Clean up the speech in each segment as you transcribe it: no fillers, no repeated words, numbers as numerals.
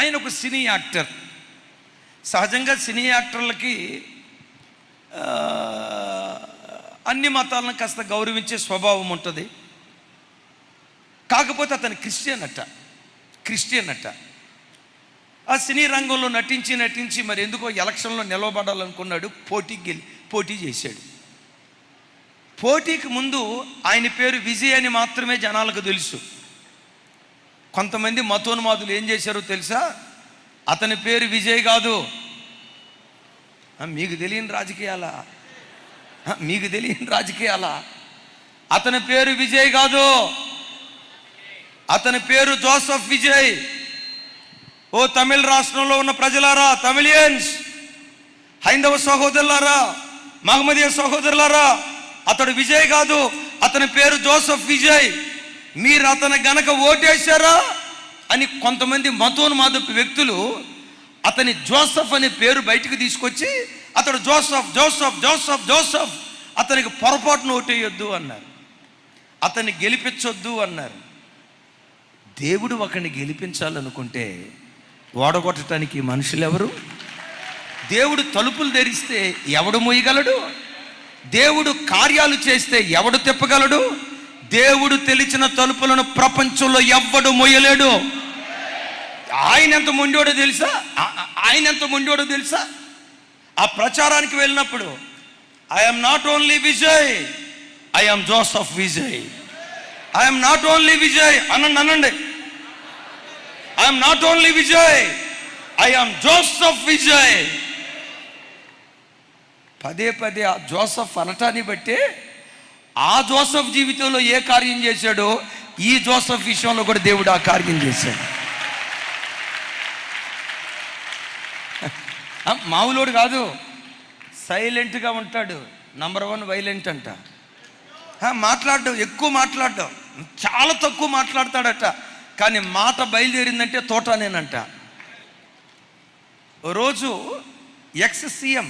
ఆయన ఒక cine actor. సహజంగా సినీ యాక్టర్లకి అన్ని మతాలను కాస్త గౌరవించే స్వభావం ఉంటుంది. కాకపోతే అతను క్రిస్టియన్ అట్ట. ఆ సినీ రంగంలో నటించి మరి ఎందుకో ఎలక్షన్లో నిలవబడాలనుకున్నాడు. పోటీ చేశాడు. పోటీకి ముందు ఆయన పేరు విజయ్ అని మాత్రమే జనాలకు తెలుసు. కొంతమంది మతోన్మాదులు ఏం చేశారో తెలుసా? అతని పేరు విజయ్ కాదు. మీకు తెలియని రాజకీయాలా? అతని పేరు విజయ్ కాదు, అతని పేరు జోసెఫ్ విజయ్. ఓ తమిళ రాష్ట్రంలో ఉన్న ప్రజలారా, తమిళియన్స్, హైందవ సహోదరులారా, మహమ్మదీయ సహోదరులారా, అతడు విజయ్ కాదు, అతని పేరు జోసెఫ్ విజయ్. మీరు అతను గనక ఓటేశారా అని కొంతమంది మతోన్మాదపు వ్యక్తులు అతని జోసెఫ్ అనే పేరు బయటకు తీసుకొచ్చి అతడు జోసెఫ్ అతనికి పొరపాటును ఓటేయొద్దు అన్నారు. అతన్ని గెలిపించొద్దు అన్నారు. దేవుడు ఒకరిని గెలిపించాలనుకుంటే ఓడగొట్టడానికి మనుషులు ఎవరు? దేవుడు తలుపులు తెరిస్తే ఎవడు మోయగలడు? దేవుడు కార్యాలు చేస్తే ఎవడు తిప్పగలడు? దేవుడు తెలిచిన తలుపులను ప్రపంచంలో ఎవ్వడు మోయలేడు. ఆయన ఎంత మొండోడో తెలుసా? ఆ ప్రచారానికి వెళ్ళినప్పుడు I'm not only Vijay, I'm Joseph Vijay. I'm not only Vijay అనండి. I'm not only Vijay, I'm Joseph Vijay. పదే ఆ జోసెఫ్ అనటాన్ని బట్టి ఆ జోసెఫ్ జీవితంలో ఏ కార్యం చేశాడో ఈ జోసెఫ్ విషయంలో కూడా దేవుడు ఆ కార్యం చేశాడు. మామూలుడు కాదు, సైలెంట్గా ఉంటాడు. నంబర్ 1 వైలెంట్ అంట. ఎక్కువ మాట్లాడడం, చాలా తక్కువ మాట్లాడతాడట. కానీ మాట బయలుదేరిందంటే తోటనేనంట. రోజు ఎక్స్ సీఎం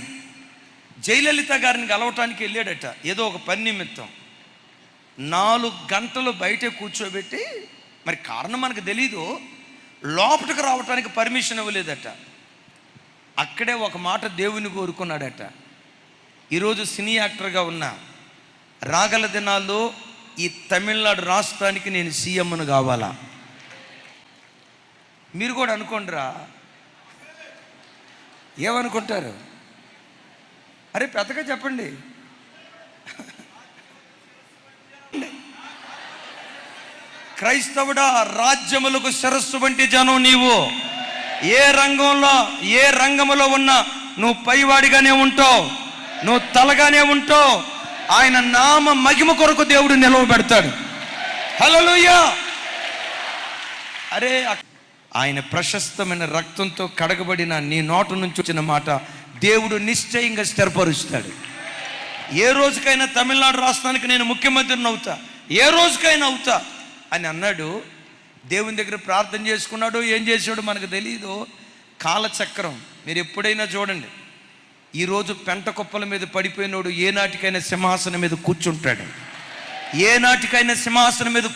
జయలలిత గారిని కలవటానికి వెళ్ళాడట, ఏదో ఒక పని నిమిత్తం. 4 గంటలు బయటే కూర్చోబెట్టి, మరి కారణం మనకు తెలీదు, లోపలికి రావటానికి పర్మిషన్ ఇవ్వలేదట. అక్కడే ఒక మాట దేవుని కోరుకున్నాడట. ఈరోజు సినీ యాక్టర్గా ఉన్న రాగల దినాల్లో ఈ తమిళనాడు రాష్ట్రానికి నేను సీఎంను కావాలా? మీరు కూడా అనుకోండిరా. ఏమనుకుంటారు? అరే పెద్దగా చెప్పండి. క్రైస్తవుడా, రాజ్యములకు శిరస్సు వంటి జనం నీవు. ఏ రంగంలో ఉన్నా నువ్వు పైవాడిగానే ఉంటావు, నువ్వు తలగానే ఉంటావు. ఆయన నామ మహిమ కొరకు దేవుడు నిలవబెడతాడు. హల్లెలూయా. అరే, ఆయన ప్రశస్తమైన రక్తంతో కడగబడిన నీ నోటు నుంచి వచ్చిన మాట దేవుడు నిశ్చయంగా స్థిరపరుస్తాడు. ఏ రోజుకైనా తమిళనాడు రాష్ట్రానికి నేను ముఖ్యమంత్రిని అవుతా, ఏ రోజుకైనా అవుతా అని అన్నాడు. దేవుని దగ్గర ప్రార్థన చేసుకున్నాడు. ఏం చేశాడు మనకు తెలియదు. కాలచక్రం మీరు ఎప్పుడైనా చూడండి. ఈరోజు పెంట కుప్పల మీద పడిపోయినోడు ఏనాటికైనా సింహాసనం మీద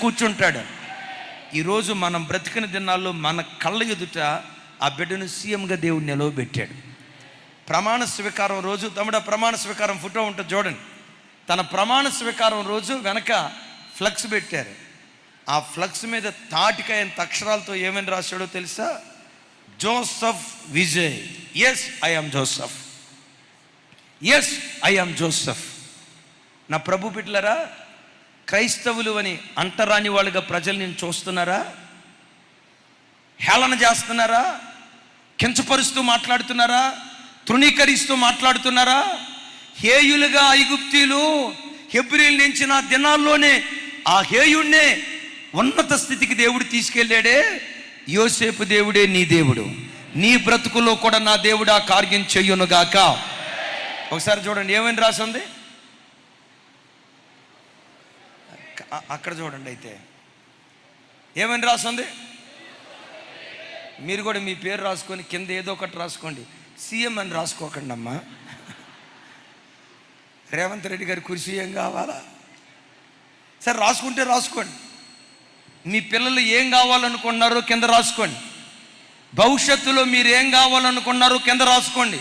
కూర్చుంటాడు. ఈరోజు మనం బ్రతికిన దినాల్లో మన కళ్ళ ఎదుట ఆ బిడ్డను సీఎంగా దేవుడు నిలవబెట్టాడు. ప్రమాణ స్వీకారం రోజు, తమ్ముడు ప్రమాణ స్వీకారం ఫోటో ఉంటుంది చూడండి. తన ప్రమాణ స్వీకారం రోజు వెనక ఫ్లక్స్ పెట్టారు. ఆ ఫ్లక్స్ మీద తాటికాయంత అక్షరాలతో ఏమని రాశాడో తెలుసా? Joseph Vijay. Yes I am Joseph. నా ప్రభు బిడ్డలారా, క్రైస్తవులు అని అంటరాని వాళ్ళుగా ప్రజలు నేను చూస్తున్నారా? హేళన చేస్తున్నారా? కించపరుస్తూ మాట్లాడుతున్నారా? తృణీకరిస్తూ మాట్లాడుతున్నారా? హేయులుగా ఐగుప్తీయులు హెబ్రీయులు నించిన దినాల్లోనే ఆ హేయుణ్ణే ఉన్నత స్థితికి దేవుడు తీసుకెళ్ళాడే. యోసేపు దేవుడే నీ దేవుడు. నీ బ్రతుకులో కూడా నా దేవుడు ఆ కార్యం చెయ్యునుగాక. ఒకసారి చూడండి ఏమని రాసింది అక్కడ చూడండి. అయితే ఏమని రాసింది? మీరు కూడా మీ పేరు రాసుకొని కింద ఏదో ఒకటి రాసుకోండి. సీఎం అని రాసుకోకండి అమ్మా. రేవంత్ రెడ్డి గారి కుర్చీ ఏం కావాలా? సరే రాసుకుంటే రాసుకోండి. మీ పిల్లలు ఏం కావాలనుకున్నారో కింద రాసుకోండి. భవిష్యత్తులో మీరు ఏం కావాలనుకున్నారో కింద రాసుకోండి.